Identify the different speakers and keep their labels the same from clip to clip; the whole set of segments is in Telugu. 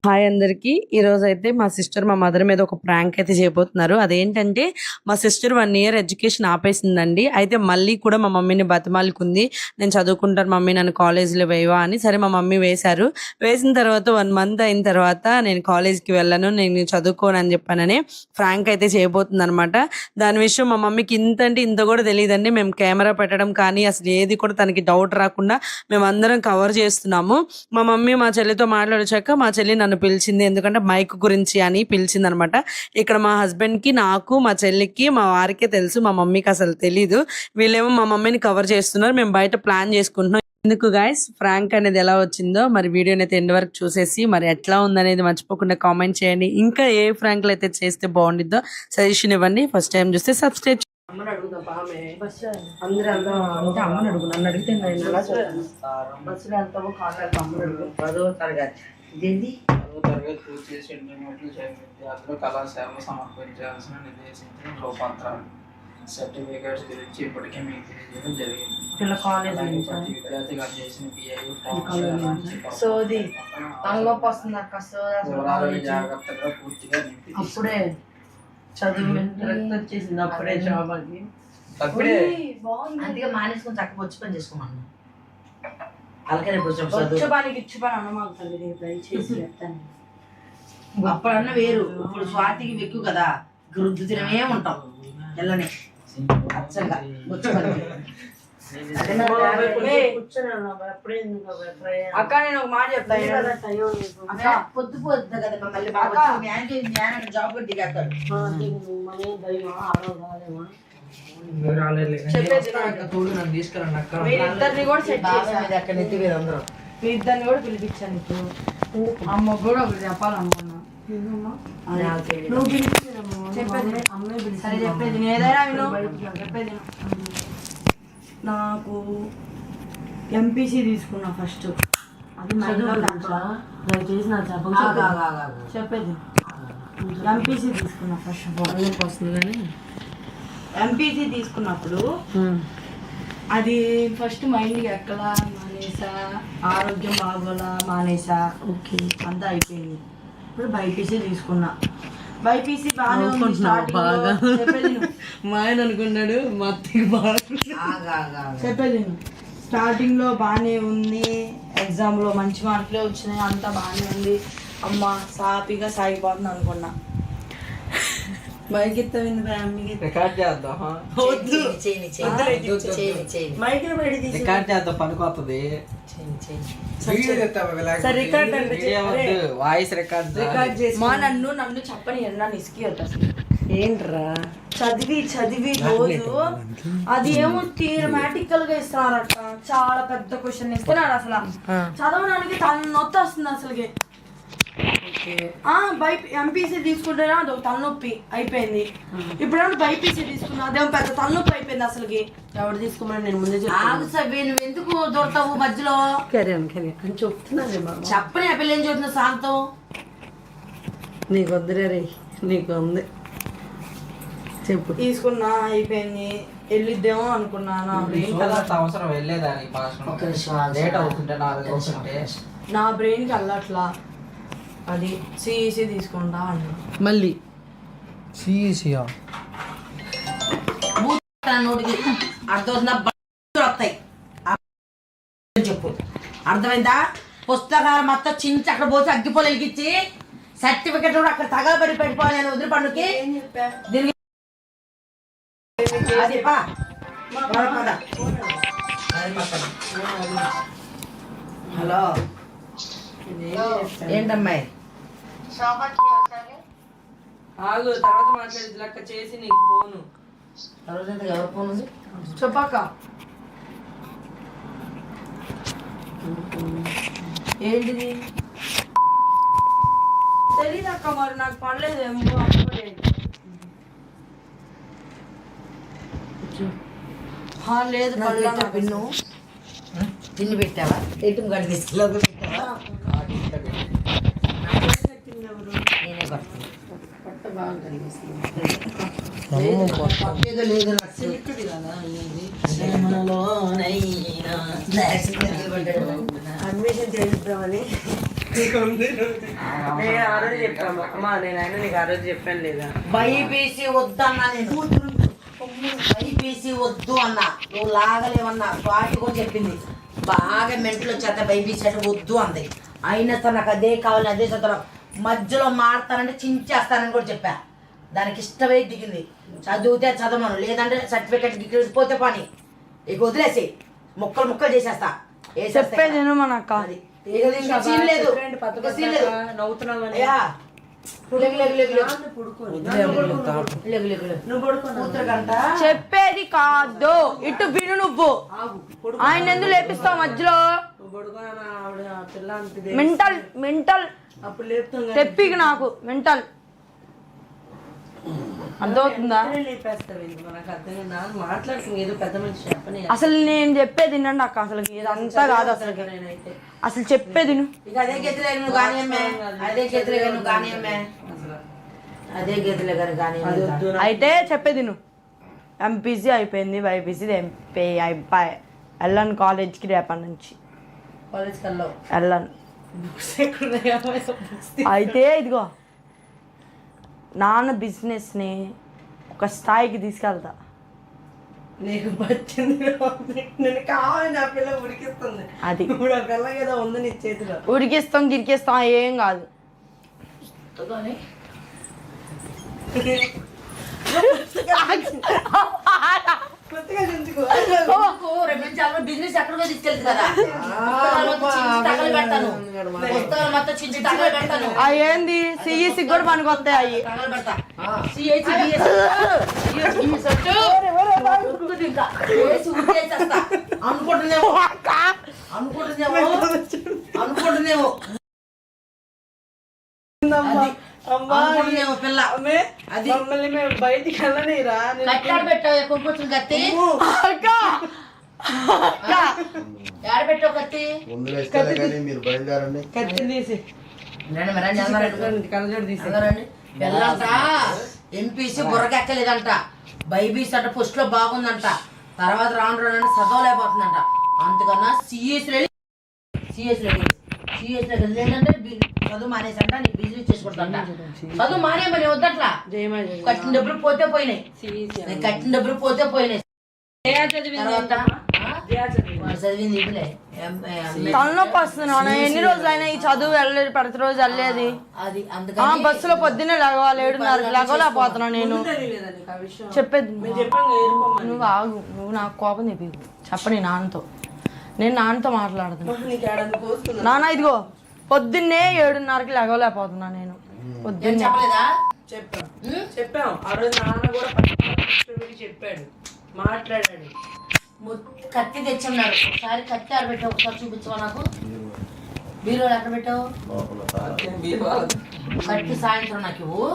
Speaker 1: హాయ్ అందరికీ. ఈరోజైతే మా సిస్టర్ మా మదర్ మీద ఒక ప్రాంక్ అయితే చేయబోతున్నారు. అదేంటంటే మా సిస్టర్ 1 ఇయర్ ఎడ్యుకేషన్ ఆపేసిందండి. అయితే మళ్ళీ కూడా మా మమ్మీని బతిమాలుకుంది, నేను చదువుకుంటాను మమ్మీ, నన్ను కాలేజీలో వేయవా అని. సరే మా మమ్మీ వేశారు. వేసిన తర్వాత 1 మంత్ అయిన తర్వాత నేను కాలేజ్కి వెళ్ళను, నేను చదువుకోను అని చెప్పానని ప్రాంక్ అయితే చేయబోతుంది అనమాట. దాని విషయం మా మమ్మీకి ఇంత అంటే ఇంత కూడా తెలియదండి. మేము కెమెరా పెట్టడం కానీ అసలు ఏది కూడా తనకి డౌట్ రాకుండా మేమందరం కవర్ చేస్తున్నాము. మా మమ్మీ మా చెల్లితో మాట్లాడొచ్చాక మా చెల్లి నన్ను పిలిచింది, ఎందుకంటే మైక్ గురించి అని పిలిచింది అనమాట. ఇక్కడ మా హస్బెండ్కి, నాకు, మా చెల్లికి, మా వారికే తెలుసు, మా మమ్మీకి అసలు తెలీదు. వీళ్ళేమో మా మమ్మీని కవర్ చేస్తున్నారు, మేము బయట ప్లాన్ చేసుకుంటున్నాం. ఎందుకు గైస్ ఫ్రాంక్ అనేది ఎలా వచ్చిందో మరి వీడియోని అయితే ఎండ్ వరకు చూసేసి మరి ఎట్లా ఉందనేది మర్చిపోకుండా కామెంట్ చేయండి. ఇంకా ఏ ఫ్రాంక్లు అయితే చేస్తే బాగుండిద్దో సజెషన్ ఇవ్వండి. ఫస్ట్ టైం చూస్తే సబ్స్క్రైబ్. అమ్మని అడుగుతా బామే, అందరూ వెళ్దాం అంటే అమ్మని అడుగు, నన్ను అడిగితే నేను ఎలా బస్సులో వెళ్తామో కాళ్ళు వెళ్తాం. అమ్మని అడుగు. 10వ తరగతి ఇదేంటి?
Speaker 2: 10వ తరగతి పూర్తి చేసి 8 విద్యార్థులు కళాశాలలో సమర్పించాల్సిన నిర్దేశించిన రూపాంతరాలు సర్టిఫికేట్స్ గురించి ఇప్పటికే మీకు తెలియజేయడం జరిగింది.
Speaker 1: పిల్ల కాలేజ్
Speaker 2: ప్రతి విద్యార్థి చేసిన
Speaker 1: సోది తలలోకి వస్తుంది అక్క.
Speaker 2: వివరాలను జాగ్రత్తగా పూర్తిగా నింపి
Speaker 1: అప్పుడే చదువు వచ్చేసింది, అప్పుడే జాబ్ అది
Speaker 2: తప్పుడే
Speaker 3: అందుకే మానేసుకొని చక్కగా వచ్చి పని చేసుకోమన్నా.
Speaker 1: వచ్చే పనికి ఇచ్చి పని అన్నమాగుతుంది. దయచేసి చెప్తాను.
Speaker 3: అప్పుడన్నా వేరు, ఇప్పుడు స్వాతికి వెక్కు కదా, రుద్దు తినమే ఉంటాం ఎల్లనే అచ్చంగా వచ్చి పని.
Speaker 1: అక్క నేను ఒక మాట చెప్తాను.
Speaker 3: పొద్దు పొద్దు కదా మళ్ళీ జాబ్ కూడా దిగేస్తాడు.
Speaker 1: మీరిద్దరిని కూడా సెట్ చేశాను,
Speaker 3: అక్కడ నెత్తి మీద అందరూ
Speaker 1: మీ ఇద్దరిని కూడా పిలిపించాను. ఇప్పుడు అమ్మ కూడా ఒకటి చెప్పాలనుకున్నా. నువ్వు చెప్పేది అమ్మే పిలిచి. సరే చెప్పేది ఏదైనా విను. చెప్పేది నాకు ఎంపీసీ తీసుకున్నా ఫస్ట్. అది దయచేసి నాకు చెప్పేది. ఎంపీసీ తీసుకున్నా ఫస్ట్ వస్తుంది కానీ ఎంపీసీ తీసుకున్నప్పుడు అది ఫస్ట్ మైండ్కి ఎక్కలా మానేసా, ఆరోగ్యం బాగోలా మానేసా. ఓకే అంతా అయిపోయింది. ఇప్పుడు బైపీసీ తీసుకున్నా. బైపీసీ బాగానే ఉంది. మా ఆయన అనుకున్నాడు మా అత్తకి బాగా చెప్పేది. స్టార్టింగ్ లో బాగానే ఉంది, ఎగ్జామ్లో మంచి మార్కులే వచ్చినాయి, అంతా బాగానే ఉంది. అమ్మ సాఫీగా సాగిపోతుంది అనుకున్నా. మైక్ ఎత్తవింది
Speaker 2: రికార్డ్ చేద్దాం,
Speaker 1: మైక్
Speaker 2: రికార్డ్ చేద్దాం, పనికొస్తుంది. వాయిస్ రికార్డ్ చేసి
Speaker 1: నన్ను చెప్పని నన్ను ఇసుకి అసలు ఏంట్రా చదివి రోజు అది ఏమో థియరమాటికల్ గా ఇస్తున్నారట. చాలా పెద్ద క్వశ్చన్ ఇస్తున్నాడు. అసలు చదవడానికి తలనొప్పి వస్తుంది అసలుకి. ఎంపీసీ తీసుకుంటేనే అదొక తలనొప్పి అయిపోయింది. ఇప్పుడు బైపీసీ తీసుకున్నా అదేమో పెద్ద తలనొప్పి అయిపోయింది అసలుకి. ఎవరు తీసుకోమని నేను ముందే
Speaker 3: నువ్వు ఎందుకు దొరుకుతావు మధ్యలో
Speaker 1: అని చెప్తున్నా.
Speaker 3: చెప్పని ఆ పిల్ల ఏం చెబుతున్నా శాంతం.
Speaker 1: నీకు వద్దురే రే, నీకు ఉంది చెప్పు. తీసుకున్నా అయిపోయింది, వెళ్ళిద్దేమో అనుకున్నాను.
Speaker 2: అవసరం వెళ్ళేదాన్ని లేట్ అవుతుంటే
Speaker 1: నా బ్రెయిన్కి వెళ్ళట్లా. అది సిఈసి తీసుకుంటా అన్నా.
Speaker 2: మళ్ళీ సిఈసియా
Speaker 3: వస్తాయి చెప్పు, అర్థమైందా? పుస్తకాలు మొత్తం చించి అక్కడ పోసి అగ్గిపోలు వెలిగించి సర్టిఫికెట్ కూడా అక్కడ తగలబడి పెట్టుకోవాలి. నేను వదిలి పండుకి హలో ఏంటమ్మాయి
Speaker 1: ఆగు, తర్వాత మాట్లాడేది లెక్క చేసి నీకు ఫోను.
Speaker 3: తర్వాత ఎవరు ఫోన్ ఉంది
Speaker 1: చెప్పాక ఏంటిది తెలీదు అక్క. మరి నాకు పడలేదు లేదు
Speaker 3: పిన్ను తిండి పెట్టావా? ఎటు గడి తీసుకెళ్ళి పెట్టావా? నేనే పట్ట బాగా కనిపిస్తుంది.
Speaker 1: అడ్మిషన్ చేయిద్దామని నేను ఆ రోజు చెప్పాను అమ్మా, నేను అయినా నీకు ఆ రోజు చెప్పాను లేదా?
Speaker 3: బైపీసీ వద్దన్నా నేను, బైపీసీ వద్దు అన్నా, నువ్వు లాగలేవన్నా. స్వాతి కూడా చెప్పింది బాగా మెంటలు వచ్చేత బైపీసీ అంటే వద్దు అంది. అయినా సరే నాకు అదే కావాలి, అదే చదువు. మధ్యలో మారుతానంటే చించేస్తానని కూడా చెప్పా. దానికి ఇష్టమే దిగింది. చదివితే చదవను, లేదంటే సర్టిఫికెట్ పోతే పని ఇక వదిలేసి ముక్కలు ముక్కలు చేసేస్తా.
Speaker 1: చెప్పేది మనక్క
Speaker 3: లేదు.
Speaker 4: చెప్పేది కాదు, ఇటు విను. నువ్వు ఆయన ఎందుకు లేపిస్తావు మధ్యలో? మెంటల్ మెంటల్ తెప్పికి నాకు మెంటల్ అర్థమవుతుందా? అసలు నేను చెప్పేది వినండి అక్క, అసలు ఇదంతా కాదు. అసలు అసలు చెప్పేది
Speaker 3: ఇక అదే గెతిలే నువ్వు కానియమ్మే, అదే గెతిలే నువ్వు కానియమ్మే, అదే గెతిలే కానీ.
Speaker 4: అయితే చెప్పేది నువ్వు. ఎంపీసీ అయిపోయింది, బైపీసీ ఎంపీ అయిపోయి వెళ్ళాను కాలేజ్కి రేపటి నుంచి.
Speaker 3: కాలేజ్ కల్లో
Speaker 4: వెళ్ళాను. అయితే ఇదిగో నాన్న బిజినెస్ని ఒక స్థాయికి తీసుకెళ్తా.
Speaker 1: నీకు వచ్చింది, నేను కావాలి, నా పిల్ల ఉడికిస్తుంది.
Speaker 4: అది
Speaker 1: ఇప్పుడు ఆ పిల్ల ఏదో ఉంది నీ చేతిలో.
Speaker 4: ఉడికిస్తాం గిరికిస్తాం ఏం కాదు.
Speaker 3: బిజినెస్ ఎక్కడ తీసుకెళ్తుంది కదా, తగలు పెడతాను, పుస్తకాలు మొత్తం చించి తగలు పెడతాను.
Speaker 4: ఏంది సిఈసి కూడా మనకు వస్తాయి అవి.
Speaker 3: తగలు పెడతా అనుకుంటుందేమో అనుకుంటుందేమో అనుకుంటుందేమో పిల్ల. అది
Speaker 1: బయటికి వెళ్ళనిరా.
Speaker 3: కట్టాడు పెట్టావు కొంచెం కత్తి, ఏడబెట్టావు కత్తి,
Speaker 1: కత్తి తీసి కళ్ళజోడు తీసి.
Speaker 3: పిల్లంట ఎంపీసీ బుర్రకెక్కలేదంట, బైబీసీ అంట ఫస్ట్ లో బాగుందంట, తర్వాత రాను రాను చదవలేకపోతుందంట. అందుకన్నా సిఎస్లో ఏంటంటే చదువు మానేసంట, నీకు బిజినెస్ చేసుకుంటా. చదువు మానేమని వద్దట్లా, కట్టిన డబ్బులు పోతే పోయినాయి, కట్టిన డబ్బులు పోతే పోయినాయి. చదివింది ఇప్పుడే
Speaker 4: తలనొప్పి వస్తుంది నాన్న. ఎన్ని రోజులు అయినా ఈ చదువు వెళ్ళలేదు, ప్రతి రోజు వెళ్ళేది.
Speaker 3: అది అందుకని
Speaker 4: బస్సులో పొద్దున్నే లెగవాలి, 7:30 లెగలేకపోతున్నా నేను. చెప్పేది నువ్వు ఆగు, నువ్వు నాకు కోపం తెప్పి చెప్పని నాన్నతో. నేను నాన్నతో మాట్లాడుతున్నా. నాన్న ఇదిగో పొద్దున్నే 7:30కి లెగలేకపోతున్నా నేను. పొద్దున్నే
Speaker 3: చెప్పలేదా?
Speaker 1: చెప్పాం ఆ రోజు. నాన్న కూడా చెప్పాడు, మాట్లాడాడు.
Speaker 3: కత్తి తెచ్చున్నాడు. ఒకసారి కత్తి ఆడబెట్టావు, ఒకసారి చూపించవా నాకు? బీరోలు ఎక్కడ పెట్టావు కత్తి? సాయంత్రం నాకు ఇవ్వు.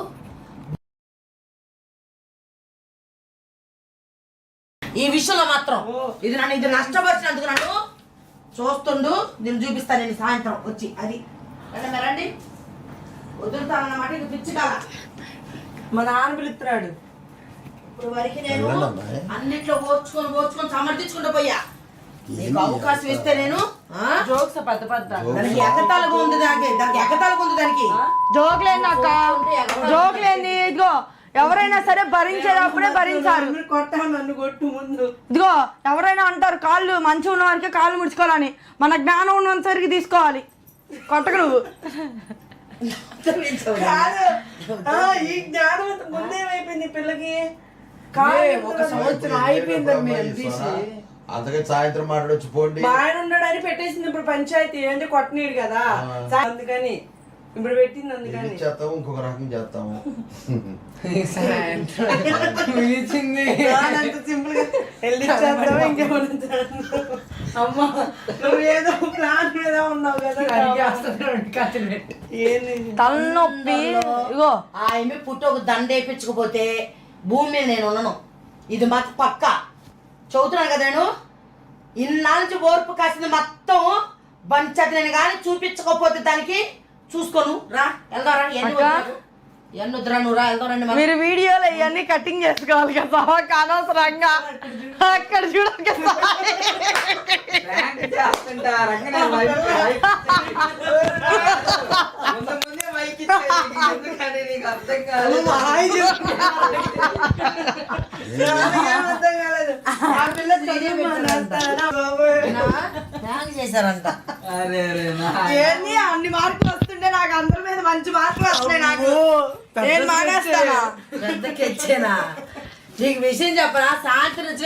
Speaker 3: ఈ విషయంలో మాత్రం ఇది నష్టపరిచినందుకు నన్ను చూస్తుండు. నేను చూపిస్తాను, నేను సాయంత్రం వచ్చి. అది రండి, వదులుతానన్నమాట. ఇది పిచ్చి కాల
Speaker 1: మా నాన్న పిలుస్తున్నాడు.
Speaker 3: ఇప్పుడు వరకు నేను అన్నిట్లో ఓర్చుకొని సమర్థించుకుంటూ పోయా. నీకు అవకాశం ఇస్తే నేను
Speaker 1: జోక్స్ పెద్ద పెద్ద
Speaker 3: దానికి ఎగతాలుగా ఉంది, దానికి ఎగతాలుగా ఉంది. దానికి
Speaker 4: జోకులేంది అక్క, జోకులేంది. ఇదిగో ఎవరైనా సరే భరించేటప్పుడే భరించారు.
Speaker 1: నన్ను కొట్టు ముందు.
Speaker 4: ఇదిగో ఎవరైనా అంటారు కాళ్ళు మంచిగా ఉన్న వారికి కాళ్ళు ముడుచుకోవాలని. మన జ్ఞానం ఉన్నంతసరికి తీసుకోవాలి. కొట్టకు నువ్వు.
Speaker 1: ఈ జ్ఞానం ముందేమైపోయింది పిల్లకి.
Speaker 3: ఒక సంవత్సరం అయిపోయింది.
Speaker 5: అందుకే సాయంత్రం మాట్లాడొచ్చు పోండి.
Speaker 1: మా ఆయన ఉన్నాడని పెట్టేసింది. ఇప్పుడు పంచాయతీ అంటే కొట్టనీడు కదా, అందుకని ఇప్పుడు పెట్టింది. అందుకని
Speaker 5: చేస్తాము, ఇంకొక రకం చేస్తాము.
Speaker 1: సింపుల్ గా వెళ్ళి చేస్తావా ఇంకేమన్నా? అమ్మా నువ్వు ఏదో ప్లాన్ మీద ఉన్నావు కదా.
Speaker 4: తలనొప్పి. ఇగో
Speaker 3: ఆమె పుట్టి ఒక దండ వేయించకపోతే భూమి మీద నేను ఉన్నాను. ఇది మాకు పక్క చదువుతున్నాను కదా. నేను ఇన్నాళ్ళ నుంచి ఓర్పు కాసింది మొత్తం బంచది. నేను కానీ చూపించకపోతే దానికి చూసుకోను. రా వెళ్దారా. ఎన్నుద్రా నువ్వు రా వెళ్తాం రండి మనం.
Speaker 4: మీరు వీడియోలో ఇవన్నీ కటింగ్ చేసుకోవాలి కదా అనవసరంగా అక్కడ చూడక
Speaker 2: ప్రాంక్ చేస్తుంటారంగా నేను ముందే మైక్ ఇచ్చేది. ఎందుకని నీకు అర్థం కాదు.
Speaker 3: ప్రాంక్ చేశారంట.
Speaker 2: అరే అరే
Speaker 4: ఏంది అన్ని మార్కులు వస్తుంటే నాకు అందరి మీద మంచి మార్కులు వస్తున్నాయి నాకు నేను మానేస్తానా
Speaker 3: పెద్ద కెచ్చేనా నీకు విషయం చెప్పరా సాయంత్రం వచ్చి